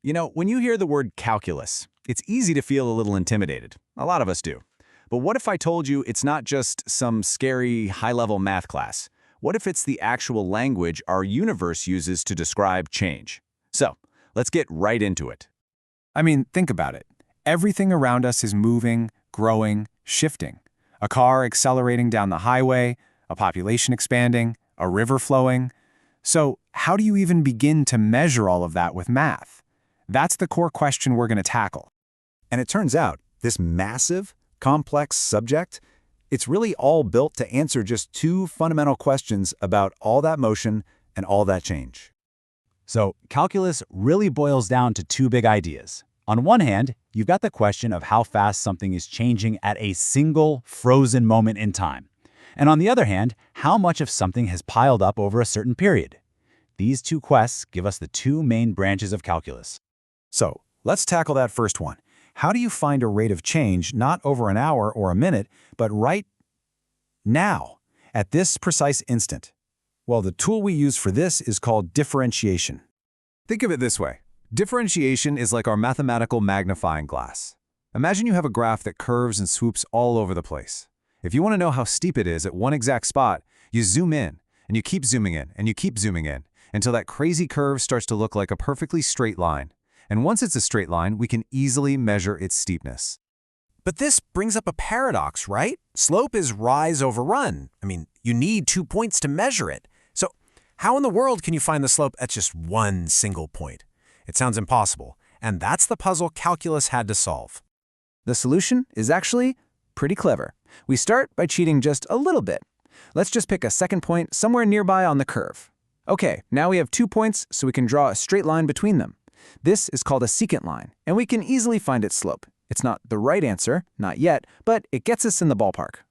When you hear the word calculus, it's easy to feel a little intimidated. A lot of us do. But what if I told you it's not just some scary, high-level math class? What if it's the actual language our universe uses to describe change? So, let's get right into it. I mean, think about it. Everything around us is moving, growing, shifting. A car accelerating down the highway, a population expanding, a river flowing. So, how do you even begin to measure all of that with math? That's the core question we're going to tackle. And it turns out, this massive, complex subject, it's really all built to answer just two fundamental questions about all that motion and all that change. So, calculus really boils down to two big ideas. On one hand, you've got the question of how fast something is changing at a single frozen moment in time. And on the other hand, how much of something has piled up over a certain period. These two quests give us the two main branches of calculus. So, let's tackle that first one. How do you find a rate of change not over an hour or a minute, but right now, at this precise instant? Well, the tool we use for this is called differentiation. Think of it this way. Differentiation is like our mathematical magnifying glass. Imagine you have a graph that curves and swoops all over the place. If you want to know how steep it is at one exact spot, you zoom in, and you keep zooming in, and you keep zooming in, until that crazy curve starts to look like a perfectly straight line. And once it's a straight line, we can easily measure its steepness. But this brings up a paradox, right? Slope is rise over run. I mean, you need 2 points to measure it. So how in the world can you find the slope at just one single point? It sounds impossible, and that's the puzzle calculus had to solve. The solution is actually pretty clever. We start by cheating just a little bit. Let's just pick a second point somewhere nearby on the curve. Okay, now we have 2 points, so we can draw a straight line between them. This is called a secant line, and we can easily find its slope. It's not the right answer, not yet, but it gets us in the ballpark.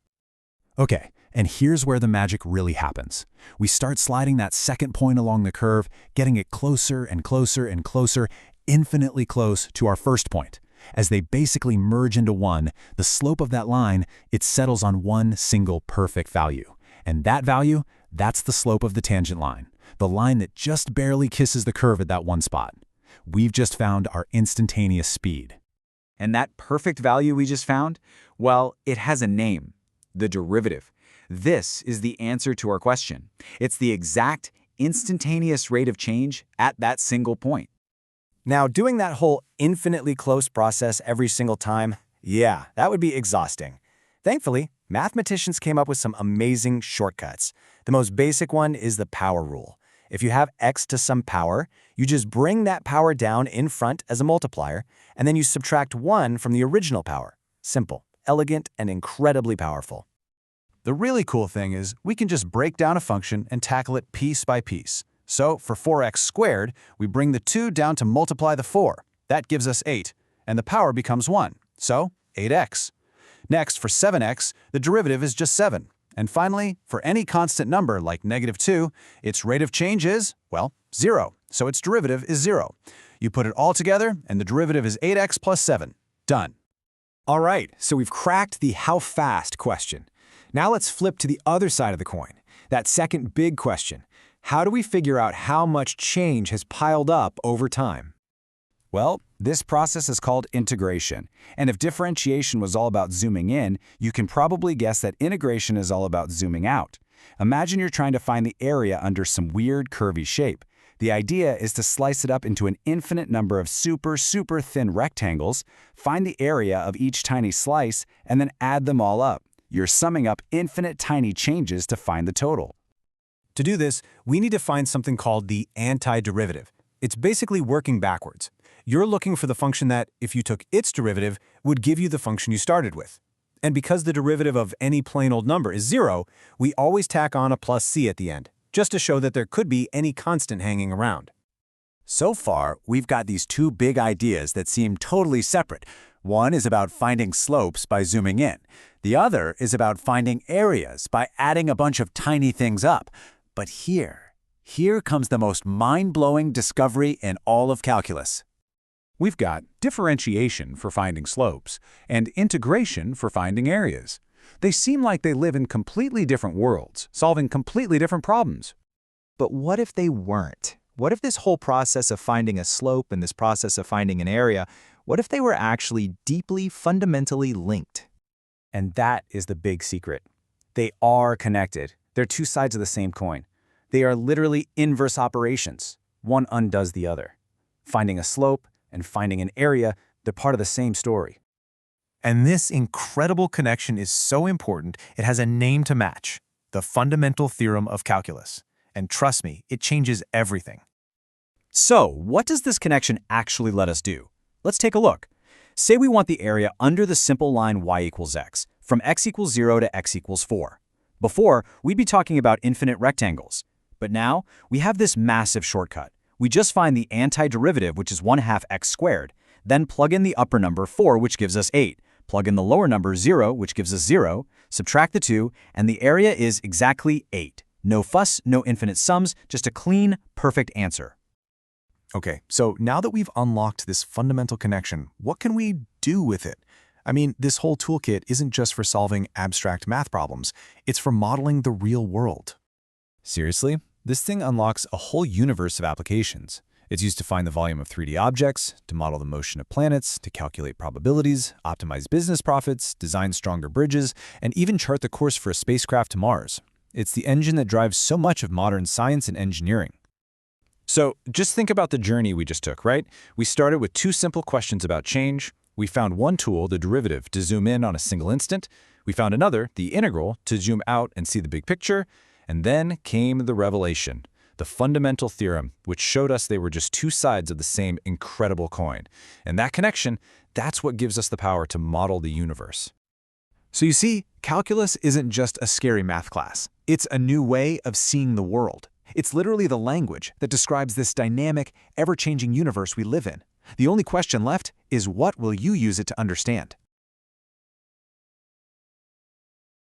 Okay, and here's where the magic really happens. We start sliding that second point along the curve, getting it closer and closer and closer, infinitely close to our first point. As they basically merge into one, the slope of that line, it settles on one single perfect value. And that value, that's the slope of the tangent line, the line that just barely kisses the curve at that one spot. We've just found our instantaneous speed. And that perfect value we just found, well, it has a name, the derivative. This is the answer to our question. It's the exact instantaneous rate of change at that single point. Now, doing that whole infinitely close process every single time, yeah, that would be exhausting. Thankfully, mathematicians came up with some amazing shortcuts. The most basic one is the power rule. If you have x to some power, you just bring that power down in front as a multiplier, and then you subtract 1 from the original power. Simple, elegant, and incredibly powerful. The really cool thing is we can just break down a function and tackle it piece by piece. So for 4x squared, we bring the 2 down to multiply the 4. That gives us 8, and the power becomes 1, so 8x. Next, for 7x, the derivative is just 7. And finally, for any constant number like -2, its rate of change is, well, 0, so its derivative is 0. You put it all together, and the derivative is 8x plus 7. Done. All right, so we've cracked the how fast question. Now let's flip to the other side of the coin, that second big question. How do we figure out how much change has piled up over time? Well, this process is called integration. And if differentiation was all about zooming in, you can probably guess that integration is all about zooming out. Imagine you're trying to find the area under some weird curvy shape. The idea is to slice it up into an infinite number of super thin rectangles, find the area of each tiny slice, and then add them all up. You're summing up infinite tiny changes to find the total. To do this, we need to find something called the antiderivative. It's basically working backwards. You're looking for the function that, if you took its derivative, would give you the function you started with. And because the derivative of any plain old number is 0, we always tack on a plus c at the end, just to show that there could be any constant hanging around. So far, we've got these two big ideas that seem totally separate. One is about finding slopes by zooming in. The other is about finding areas by adding a bunch of tiny things up. But here comes the most mind-blowing discovery in all of calculus. We've got differentiation for finding slopes and integration for finding areas. They seem like they live in completely different worlds, solving completely different problems. But what if they weren't? What if this whole process of finding a slope and this process of finding an area, what if they were actually deeply, fundamentally linked? And that is the big secret. They are connected. They're two sides of the same coin. They are literally inverse operations. One undoes the other. Finding a slope and finding an area, they're part of the same story. And this incredible connection is so important, it has a name to match: the fundamental theorem of calculus. And trust me, it changes everything. So, what does this connection actually let us do? Let's take a look. Say we want the area under the simple line y equals x, from x equals 0 to x equals 4. Before, we'd be talking about infinite rectangles. But now, we have this massive shortcut. We just find the antiderivative, which is 1/2 x squared, then plug in the upper number 4, which gives us 8, plug in the lower number 0, which gives us 0, subtract the 2, and the area is exactly 8. No fuss, no infinite sums, just a clean, perfect answer. Okay, so now that we've unlocked this fundamental connection, what can we do with it? I mean, this whole toolkit isn't just for solving abstract math problems, it's for modeling the real world. Seriously? This thing unlocks a whole universe of applications. It's used to find the volume of 3D objects, to model the motion of planets, to calculate probabilities, optimize business profits, design stronger bridges, and even chart the course for a spacecraft to Mars. It's the engine that drives so much of modern science and engineering. So just think about the journey we just took, right? We started with two simple questions about change. We found one tool, the derivative, to zoom in on a single instant. We found another, the integral, to zoom out and see the big picture. And then came the revelation, the fundamental theorem, which showed us they were just two sides of the same incredible coin. And that connection, that's what gives us the power to model the universe. So you see, calculus isn't just a scary math class. It's a new way of seeing the world. It's literally the language that describes this dynamic, ever-changing universe we live in. The only question left is, what will you use it to understand?